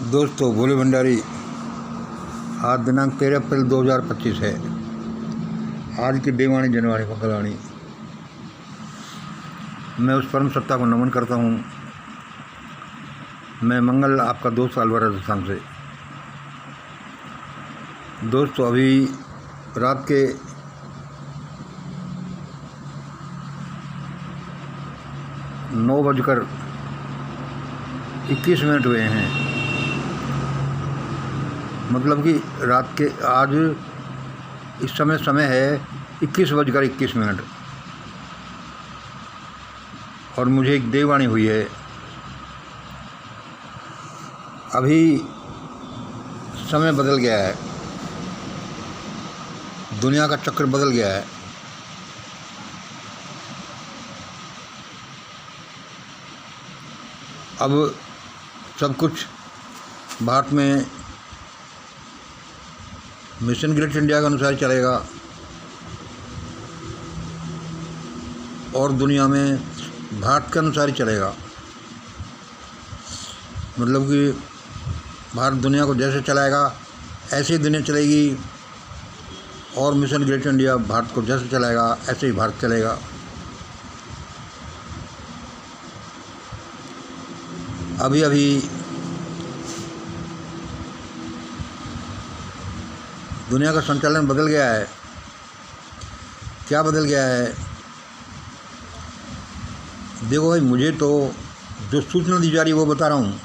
दोस्तों, भोले भंडारी। आज दिनांक 13 अप्रैल 2025 है। आज की देवाणी जनवाणी मंगलवाणी। मैं उस परम सत्ता को नमन करता हूँ। मैं मंगल, आपका दोस्त अलवर राजस्थान से। दोस्तों, अभी रात के 9:21 हुए हैं। मतलब कि रात के आज इस समय है 21:21 और मुझे एक देववाणी हुई है। अभी समय बदल गया है, दुनिया का चक्र बदल गया है। अब सब कुछ भारत में मिशन ग्रेट इंडिया के अनुसार चलेगा और दुनिया में भारत के अनुसार ही चलेगा। मतलब कि भारत दुनिया को जैसे चलाएगा ऐसे ही दुनिया चलेगी, और मिशन ग्रेट इंडिया भारत को जैसे चलाएगा ऐसे ही भारत चलेगा। अभी दुनिया का संचालन बदल गया है। क्या बदल गया है? देखो भाई, मुझे तो जो सूचना दी जा रही है वो बता रहा हूँ।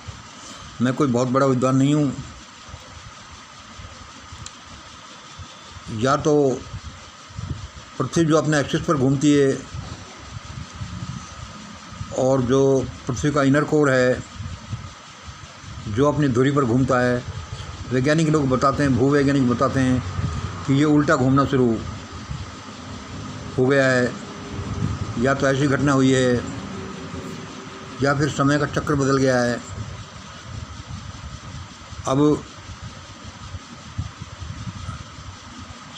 मैं कोई बहुत बड़ा विद्वान नहीं हूँ। या तो पृथ्वी जो अपने एक्सिस पर घूमती है और जो पृथ्वी का इनर कोर है जो अपनी धुरी पर घूमता है, वैज्ञानिक लोग बताते हैं, भूवैज्ञानिक बताते हैं कि ये उल्टा घूमना शुरू हो गया है। या तो ऐसी घटना हुई है या फिर समय का चक्र बदल गया है। अब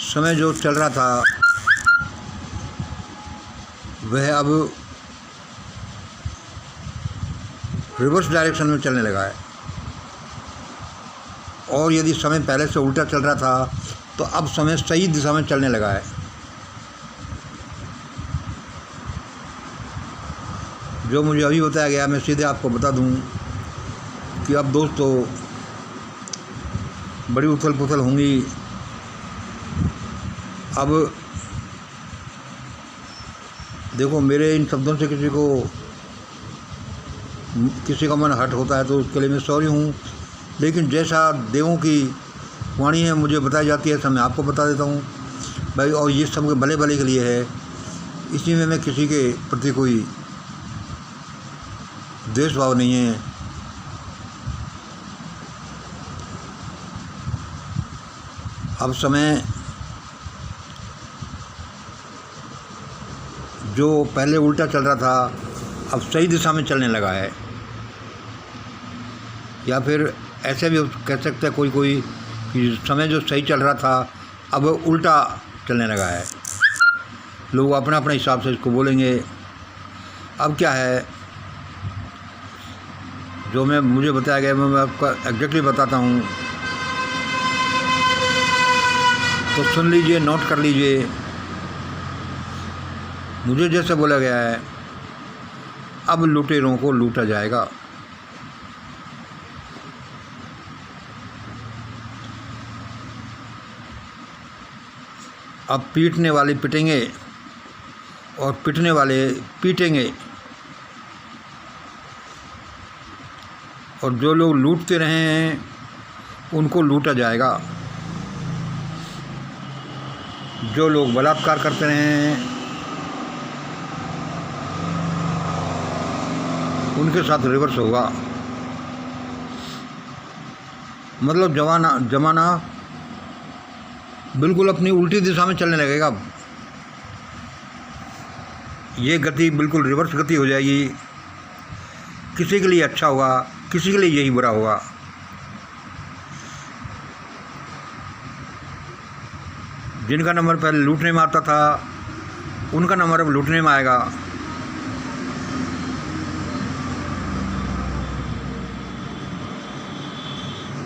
समय जो चल रहा था वह अब रिवर्स डायरेक्शन में चलने लगा है, और यदि समय पहले से उल्टा चल रहा था तो अब समय सही दिशा में चलने लगा है। जो मुझे अभी बताया गया, मैं सीधे आपको बता दूं कि अब दोस्तों बड़ी उथल पुथल होंगी। अब देखो, मेरे इन शब्दों से किसी का मन हर्ट होता है तो उसके लिए मैं सॉरी हूँ। लेकिन जैसा देवों की वाणी है मुझे बताई जाती है, सब मैं आपको बता देता हूँ भाई। और ये सब भले भले के लिए है, इसी में मैं किसी के प्रति कोई द्वेष भाव नहीं है। अब समय जो पहले उल्टा चल रहा था अब सही दिशा में चलने लगा है। या फिर ऐसे भी कह सकते हैं कोई कि समय जो सही चल रहा था अब उल्टा चलने लगा है। लोग अपना अपने हिसाब से इसको बोलेंगे। अब क्या है, जो मुझे बताया गया मैं आपको एग्जैक्टली बताता हूँ, तो सुन लीजिए, नोट कर लीजिए। मुझे जैसे बोला गया है, अब लुटेरों को लूटा जाएगा। अब पीटने वाले पिटेंगे और पिटने वाले पीटेंगे, और जो लोग लूटते रहे हैं उनको लूटा जाएगा। जो लोग बलात्कार करते रहे हैं उनके साथ रिवर्स होगा। मतलब जमाना बिल्कुल अपनी उल्टी दिशा में चलने लगेगा। ये गति बिल्कुल रिवर्स गति हो जाएगी। किसी के लिए अच्छा होगा, किसी के लिए यही बुरा होगा। जिनका नंबर पहले लूटने में आता था उनका नंबर अब लूटने में आएगा।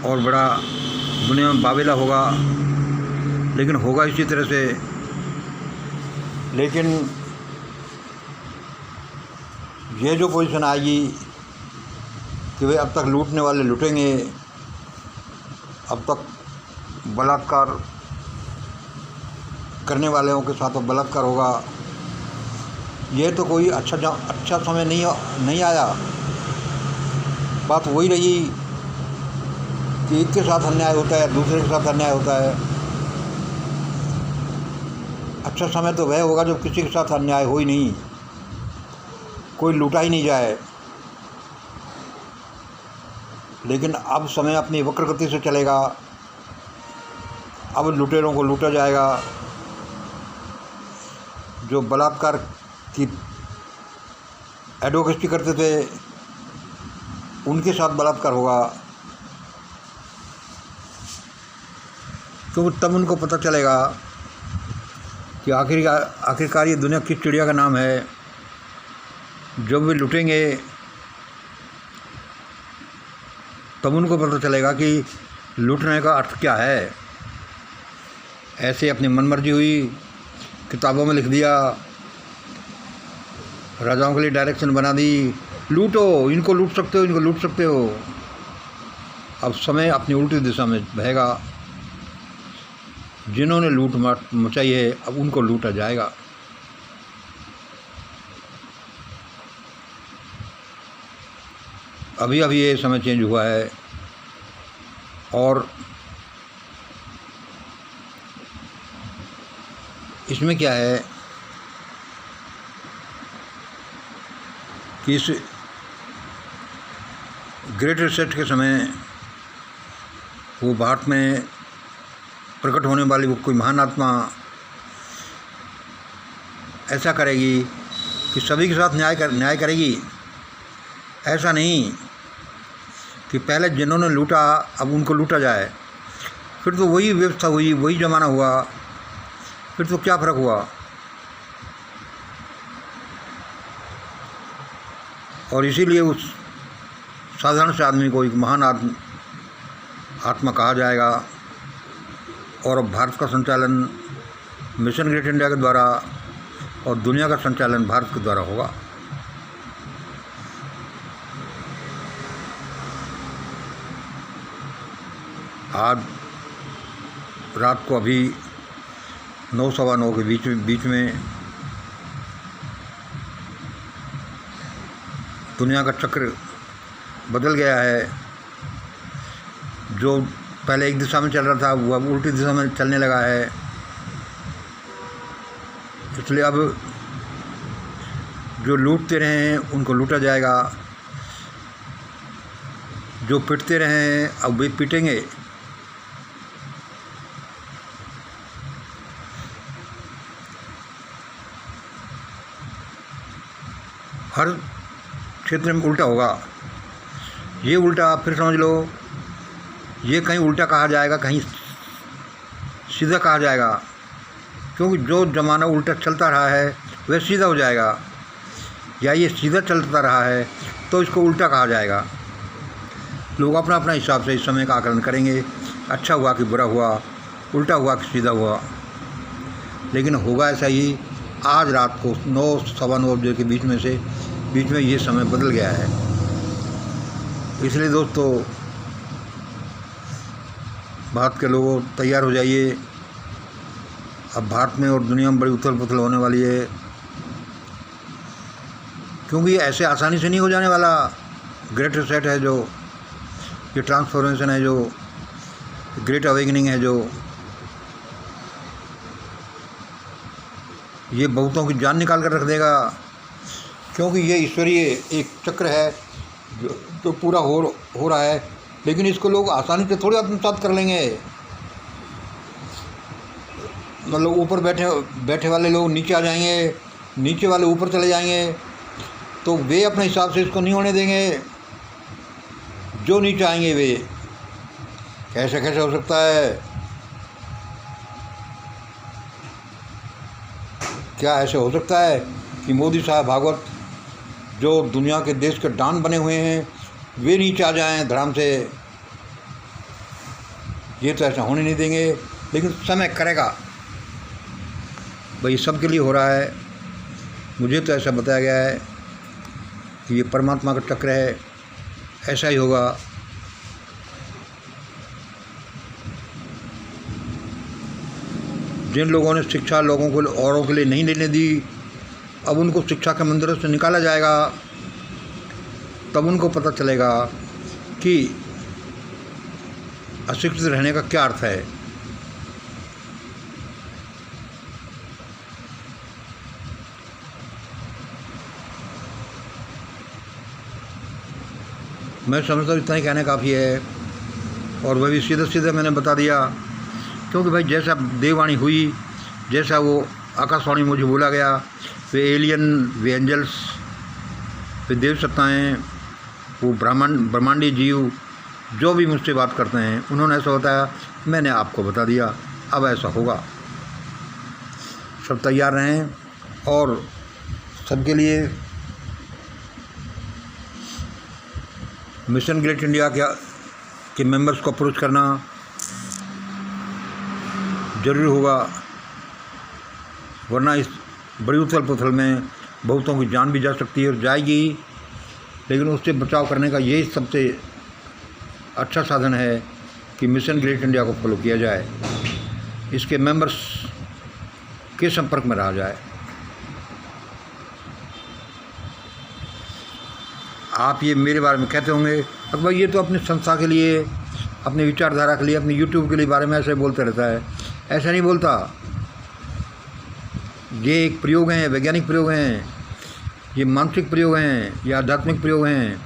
और बड़ा दुनिया में बावेला होगा, लेकिन होगा इसी तरह से। लेकिन ये जो पोजीशन आएगी कि वे अब तक लूटने वाले लूटेंगे, अब तक बलात्कार करने वालों के साथ बलात्कार होगा, ये तो कोई अच्छा समय नहीं आया। बात वही रही कि एक के साथ अन्याय होता है, दूसरे के साथ अन्याय होता है। अच्छा समय तो वह होगा जब किसी के साथ अन्याय हो ही नहीं, कोई लूटा ही नहीं जाए। लेकिन अब समय अपनी वक्र गति से चलेगा। अब लुटेरों को लूटा जाएगा, जो बलात्कार की एडवोकेसी करते थे उनके साथ बलात्कार होगा, क्योंकि तब उनको पता चलेगा कि आखिरकार ये दुनिया किस चिड़िया का नाम है। जब वे लुटेंगे तब उनको पता चलेगा कि लूटने का अर्थ क्या है। ऐसे अपनी मनमर्जी हुई, किताबों में लिख दिया, राजाओं के लिए डायरेक्शन बना दी, लूटो, इनको लूट सकते हो, इनको लूट सकते हो। अब समय अपनी उल्टी दिशा में बहेगा। जिन्होंने लूट मचाई है अब उनको लूटा जाएगा। अभी ये समय चेंज हुआ है। और इसमें क्या है कि इस ग्रेट रिसेट के समय वो भारत में प्रकट होने वाली वो कोई महान आत्मा ऐसा करेगी कि सभी के साथ न्याय करेगी। ऐसा नहीं कि पहले जिन्होंने लूटा अब उनको लूटा जाए। फिर तो वही व्यवस्था हुई, वही ज़माना हुआ, फिर तो क्या फ़र्क हुआ। और इसीलिए उस साधारण से आदमी को एक महान आत्मा कहा जाएगा। और अब भारत का संचालन मिशन ग्रेट इंडिया के द्वारा और दुनिया का संचालन भारत के द्वारा होगा। आज रात को अभी 9 सवा 9 के बीच में दुनिया का चक्र बदल गया है। जो पहले एक दिशा में चल रहा था वो अब उल्टी दिशा में चलने लगा है। इसलिए अब जो लूटते रहे हैं उनको लूटा जाएगा, जो पिटते रहे हैं अब वे पिटेंगे। हर क्षेत्र में उल्टा होगा। ये उल्टा फिर समझ लो, ये कहीं उल्टा कहा जाएगा, कहीं सीधा कहा जाएगा, क्योंकि जो ज़माना उल्टा चलता रहा है वह सीधा हो जाएगा, या ये सीधा चलता रहा है तो इसको उल्टा कहा जाएगा। लोग अपना अपना हिसाब से इस समय का आकलन करेंगे, अच्छा हुआ कि बुरा हुआ, उल्टा हुआ कि सीधा हुआ। लेकिन होगा ऐसा ही। आज रात को 9 सवा 9 बजे के बीच में ये समय बदल गया है। इसलिए दोस्तों, भारत के लोगों तैयार हो जाइए। अब भारत में और दुनिया में बड़ी उथल पुथल होने वाली है, क्योंकि ये ऐसे आसानी से नहीं हो जाने वाला। ग्रेट रिसेट है, जो ये ट्रांसफॉर्मेशन है, जो ग्रेट अवेकनिंग है, जो ये बहुतों की जान निकाल कर रख देगा। क्योंकि ये ईश्वरीय एक चक्र है जो पूरा हो रहा है, लेकिन इसको लोग आसानी से थोड़ी आत्मसात कर लेंगे। मतलब ऊपर बैठे वाले लोग नीचे आ जाएंगे, नीचे वाले ऊपर चले जाएंगे, तो वे अपने हिसाब से इसको नहीं होने देंगे। जो नीचे आएंगे वे, कैसे हो सकता है? क्या ऐसे हो सकता है कि मोदी साहब भागवत, जो दुनिया के देश के डॉन बने हुए हैं, वे नीचे आ जाएं धड़ाम से? ये तो ऐसा होने नहीं देंगे, लेकिन समय करेगा। भाई सबके लिए हो रहा है, मुझे तो ऐसा बताया गया है कि ये परमात्मा का चक्र है, ऐसा ही होगा। जिन लोगों ने शिक्षा लोगों को औरों के लिए नहीं लेने दी, अब उनको शिक्षा के मंदिरों से निकाला जाएगा, तब उनको पता चलेगा कि अशिक्षित रहने का क्या अर्थ है। मैं समझता हूँ इतना ही कहने काफ़ी है, और वह भी सीधे सीधे मैंने बता दिया, क्योंकि भाई जैसा देववाणी हुई, जैसा वो आकाशवाणी मुझे बोला गया, वे एलियन, वे एंजल्स, वे देव सत्ताएँ, वो ब्रह्मांडी जीव जो भी मुझसे बात करते हैं, उन्होंने ऐसा बताया, मैंने आपको बता दिया, अब ऐसा होगा। सब तैयार रहें, और सबके लिए मिशन ग्रेट इंडिया के मेंबर्स को अप्रोच करना ज़रूरी होगा, वरना इस बड़ी उथल पुथल में बहुतों की जान भी जा सकती है और जाएगी। लेकिन उससे बचाव करने का यही सबसे अच्छा साधन है कि मिशन ग्रेट इंडिया को फॉलो किया जाए, इसके मेंबर्स के संपर्क में रहा जाए। आप ये मेरे बारे में कहते होंगे, अब भाई ये तो अपनी संस्था के लिए, अपनी विचारधारा के लिए, अपनी यूट्यूब के लिए बारे में ऐसे बोलते रहता है। ऐसा नहीं बोलता, ये एक प्रयोग हैं, वैज्ञानिक प्रयोग हैं, ये मानसिक प्रयोग हैं, ये आध्यात्मिक प्रयोग हैं,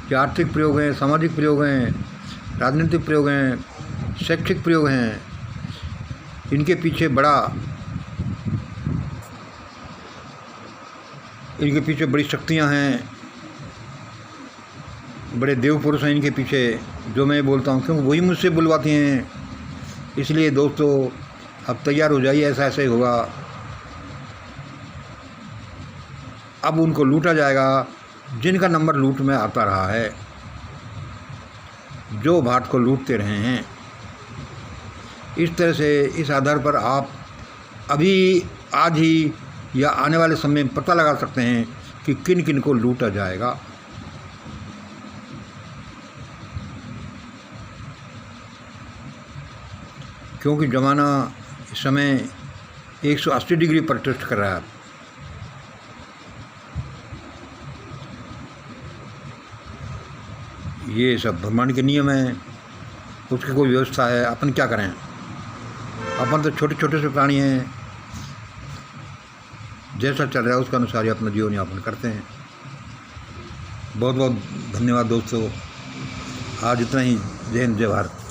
ये आर्थिक प्रयोग हैं, सामाजिक प्रयोग हैं, राजनीतिक प्रयोग हैं, शैक्षिक प्रयोग हैं। इनके पीछे बड़ी शक्तियां हैं, बड़े देव पुरुष हैं इनके पीछे, जो मैं बोलता हूँ, क्योंकि वही मुझसे बुलवाती हैं। इसलिए दोस्तों, अब तैयार हो जाइए, ऐसा ऐसा ही होगा। अब उनको लूटा जाएगा जिनका नंबर लूट में आता रहा है, जो भारत को लूटते रहे हैं। इस तरह से, इस आधार पर आप अभी, आज ही या आने वाले समय में पता लगा सकते हैं कि किन किन को लूटा जाएगा। क्योंकि ज़माना इस समय 180 डिग्री पर ट्विस्ट कर रहा है। ये सब ब्रह्मांड के नियम हैं, उसकी कोई व्यवस्था है। अपन क्या करें, अपन तो छोटे छोटे से प्राणी हैं, जैसा चल रहा है उसके अनुसार ही अपना जीवन यापन करते हैं। बहुत बहुत धन्यवाद दोस्तों, आज इतना ही। जय हिंद, जय भारत।